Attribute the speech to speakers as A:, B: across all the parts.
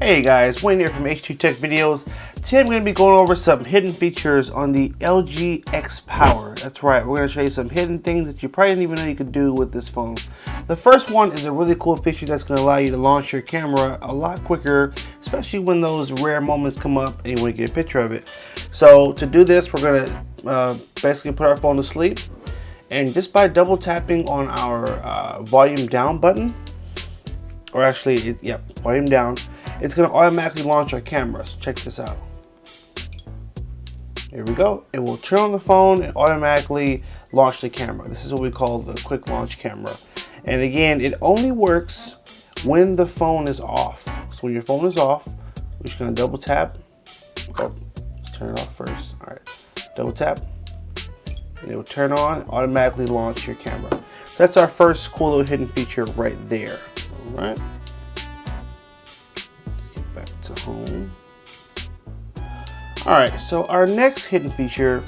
A: Hey guys, Wayne here from H2 Tech Videos. Today I'm going to be going over some hidden features on the LG X Power. That's right, we're going to show you some hidden things that you probably didn't even know you could do with this phone. The first one is a really cool feature that's going to allow you to launch your camera a lot quicker, especially when those rare moments come up and you want to get a picture of it. So to do this, we're going to basically put our phone to sleep, and just by double tapping on our volume down button, or actually, volume down, it's going to automatically launch our camera. So check this out. Here we go. It will turn on the phone and automatically launch the camera. This is what we call the quick launch camera. And again, it only works when the phone is off. So when your phone is off, we're just going to double tap. Oh, let's turn it off first. All right, double tap, and it will turn on, automatically launch your camera. So that's our first cool little hidden feature right there. All right. To home. All right, so our next hidden feature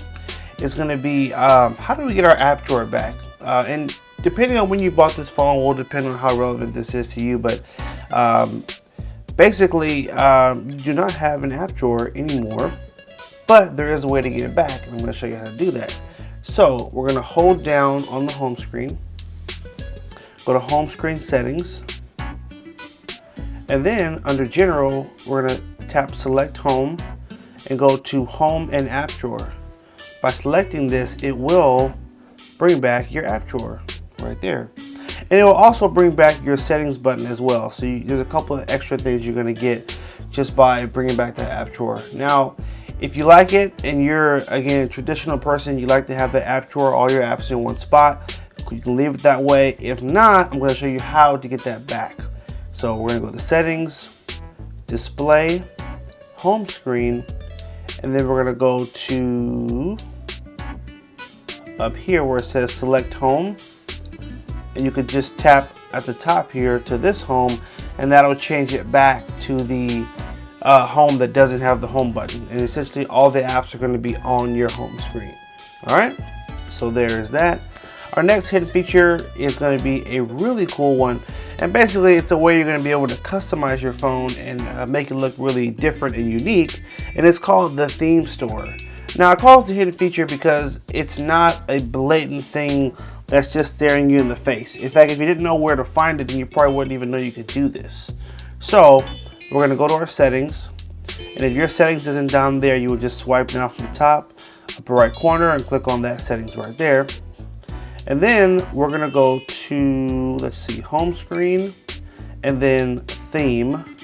A: is going to be how do we get our app drawer back? And depending on when you bought this phone will depend on how relevant this is to you, but basically you do not have an app drawer anymore, but there is a way to get it back, and I'm going to show you how to do that. So we're going to hold down on the home screen, go to home screen settings, and then under general, we're going to tap select home and go to home and app drawer. By selecting this, it will bring back your app drawer right there. And it will also bring back your settings button as well. So there's a couple of extra things you're going to get just by bringing back that app drawer. Now, if you like it and you're, again, a traditional person, you like to have the app drawer, all your apps in one spot, you can leave it that way. If not, I'm going to show you how to get that back. So we're going to go to settings, display, home screen, and then we're going to go to up here where it says select home, and you could just tap at the top here to this home, and that'll change it back to the home that doesn't have the home button, and essentially all the apps are going to be on your home screen. All right, so there's that. Our next hidden feature is going to be a really cool one, and basically it's a way you're going to be able to customize your phone and make it look really different and unique, and it's called the theme store. Now I call it a hidden feature because it's not a blatant thing that's just staring you in the face. In fact, if you didn't know where to find it, then you probably wouldn't even know you could do this. So we're going to go to our settings, and if your settings isn't down there, you would just swipe down from the top upper right corner and click on that settings right there. And then we're going to go to, let's see, home screen, and then theme.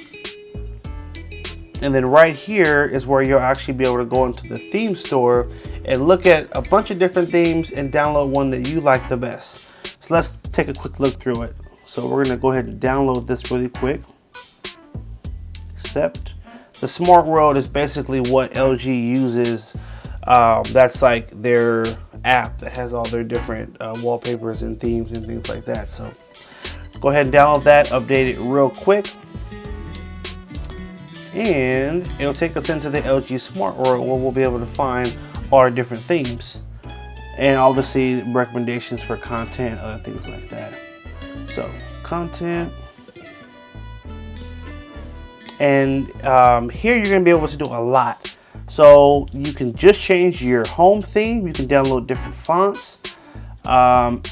A: And then right here is where you'll actually be able to go into the theme store and look at a bunch of different themes and download one that you like the best. So let's take a quick look through it. So we're going to go ahead and download this really quick. Accept. The Smart World is basically what LG uses. That's like their app that has all their different wallpapers and themes and things like that. So go ahead and download that, update it real quick, and it'll take us into the LG Smart World where we'll be able to find all our different themes and obviously recommendations for content, other things like that. So content, and here you're going to be able to do a lot. So you can just change your home theme, you can download different fonts,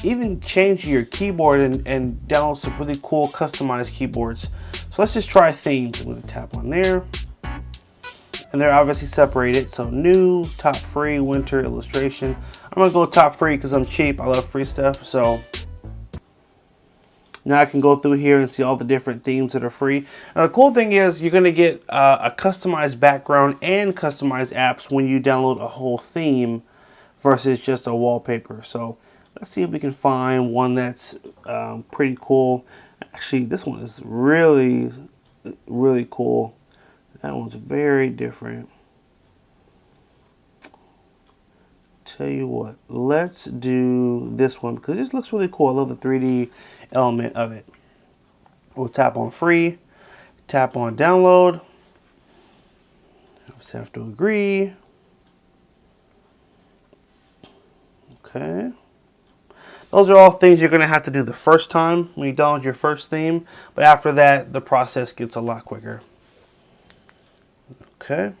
A: even change your keyboard and download some really cool customized keyboards. So let's just try themes. I'm going to tap on there, and they're obviously separated. So new, top free, winter, illustration. I'm going to go top free because I'm cheap. I love free stuff. So now I can go through here and see all the different themes that are free. Now the cool thing is you're going to get a customized background and customized apps when you download a whole theme versus just a wallpaper. So let's see if we can find one that's pretty cool. Actually, this one is really, really cool. That one's very different. Tell you what, let's do this one because this looks really cool. I love the 3D element of it. We'll tap on free, tap on download. Just have to agree. Okay. Those are all things you're going to have to do the first time when you download your first theme, but after that, the process gets a lot quicker. Okay.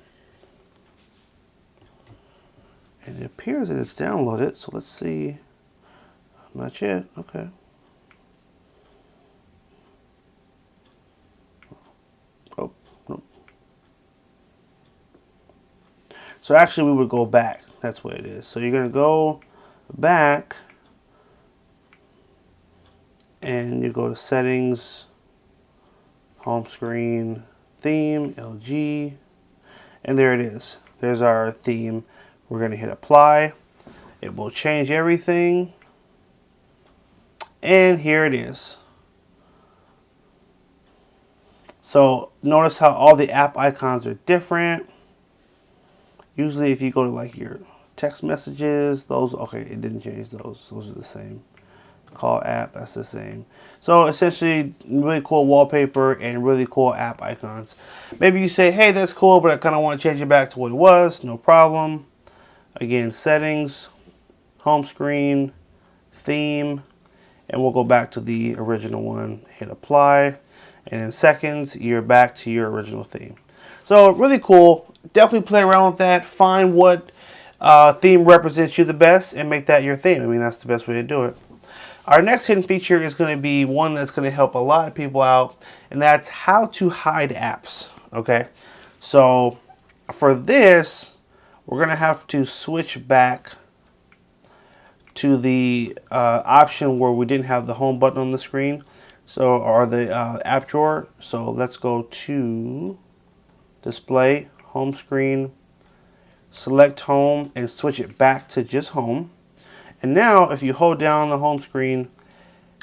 A: And it appears that it's downloaded, so let's see. Not yet. Okay. Oh, nope. So actually we would go back. That's what it is. So you're going to go back and you go to settings, home screen, theme, LG, and there it is. There's our theme. We're going to hit apply. It will change everything. And here it is. So notice how all the app icons are different. Usually if you go to like your text messages, those, okay, it didn't change those. Those are the same. Call app, that's the same. So essentially really cool wallpaper and really cool app icons. Maybe you say, hey, that's cool, but I kind of want to change it back to what it was. No problem. Again, settings, home screen, theme, and we'll go back to the original one. Hit apply, and in seconds you're back to your original theme. So really cool. Definitely play around with that. Find what theme represents you the best and make that your theme. I mean, that's the best way to do it. Our next hidden feature is going to be one that's going to help a lot of people out, and that's how to hide apps. Okay, so for this, we're going to have to switch back to the option where we didn't have the home button on the screen, so or the app drawer. So let's go to display, home screen, select home, and switch it back to just home. And now if you hold down the home screen,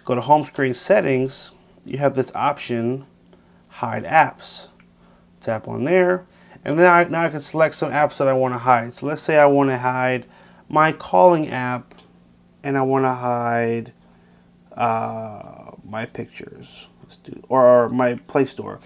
A: go to home screen settings, you have this option, hide apps. Tap on there, and then now I can select some apps that I want to hide. So let's say I want to hide my calling app, and I want to hide my pictures. Let's do, or my Play Store.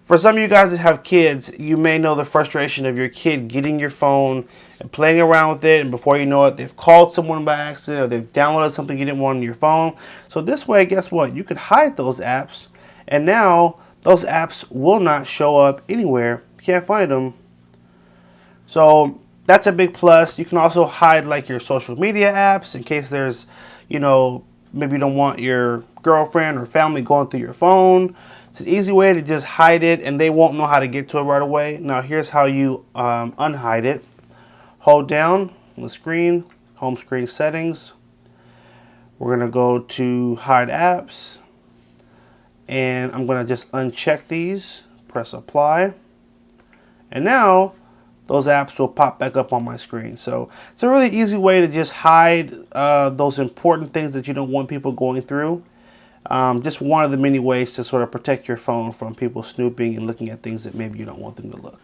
A: For some of you guys that have kids, you may know the frustration of your kid getting your phone and playing around with it, and before you know it, they've called someone by accident or they've downloaded something you didn't want on your phone. So this way, guess what? You could hide those apps, and now those apps will not show up anywhere. You can't find them. So that's a big plus. You can also hide like your social media apps in case there's, you know, maybe you don't want your girlfriend or family going through your phone. It's an easy way to just hide it, and they won't know how to get to it right away. Now here's how you unhide it. Hold down on the screen, home screen settings. We're going to go to hide apps, and I'm going to just uncheck these, press apply, and now those apps will pop back up on my screen. So it's a really easy way to just hide those important things that you don't want people going through. Just one of the many ways to sort of protect your phone from people snooping and looking at things that maybe you don't want them to look.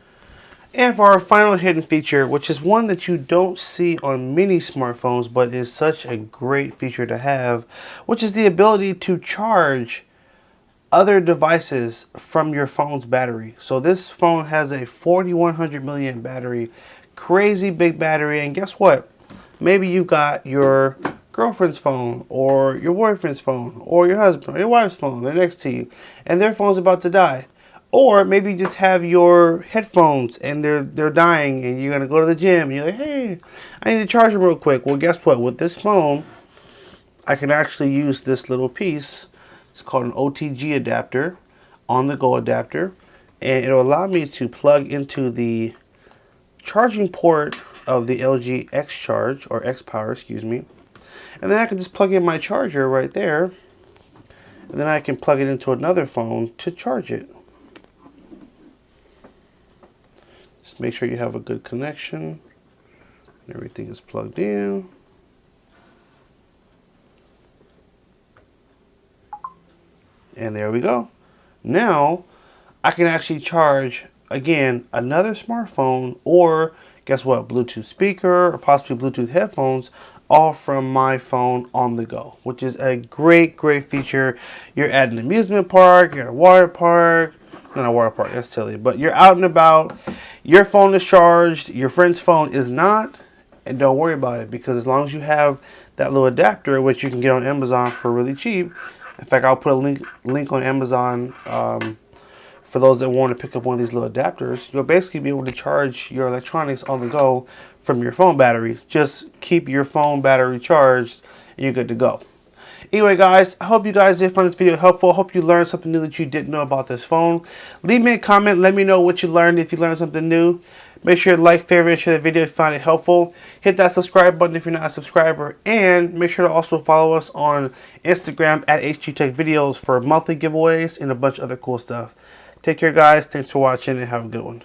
A: And for our final hidden feature, which is one that you don't see on many smartphones, but is such a great feature to have, which is the ability to charge other devices from your phone's battery. So this phone has a 4100 milliamp battery, crazy big battery, and guess what? Maybe you've got your girlfriend's phone or your boyfriend's phone or your husband or your wife's phone, they're next to you, and their phone's about to die. Or maybe you just have your headphones and they're dying, and you're gonna go to the gym and you're like, hey, I need to charge them real quick. Well, guess what? With this phone, I can actually use this little piece. It's called an OTG adapter, on-the-go adapter, and it'll allow me to plug into the charging port of the LG X Charge, or X Power, excuse me, and then I can just plug in my charger right there, and then I can plug it into another phone to charge it. Just make sure you have a good connection and everything is plugged in. And there we go. Now I can actually charge, again, another smartphone, or guess what, Bluetooth speaker or possibly Bluetooth headphones, all from my phone on the go, which is a great feature. You're at an amusement park, you're at a water park, not a water park, that's silly, but you're out and about, your phone is charged, your friend's phone is not, and don't worry about it, because as long as you have that little adapter, which you can get on Amazon for really cheap. In fact, I'll put a link on Amazon for those that want to pick up one of these little adapters, you'll basically be able to charge your electronics on the go from your phone battery. Just keep your phone battery charged and you're good to go. Anyway, guys, I hope you guys did find this video helpful. I hope you learned something new that you didn't know about this phone. Leave me a comment. Let me know what you learned if you learned something new. Make sure to like, favorite, and share the video if you found it helpful. Hit that subscribe button if you're not a subscriber. And make sure to also follow us on Instagram at HGTechVideos for monthly giveaways and a bunch of other cool stuff. Take care, guys. Thanks for watching and have a good one.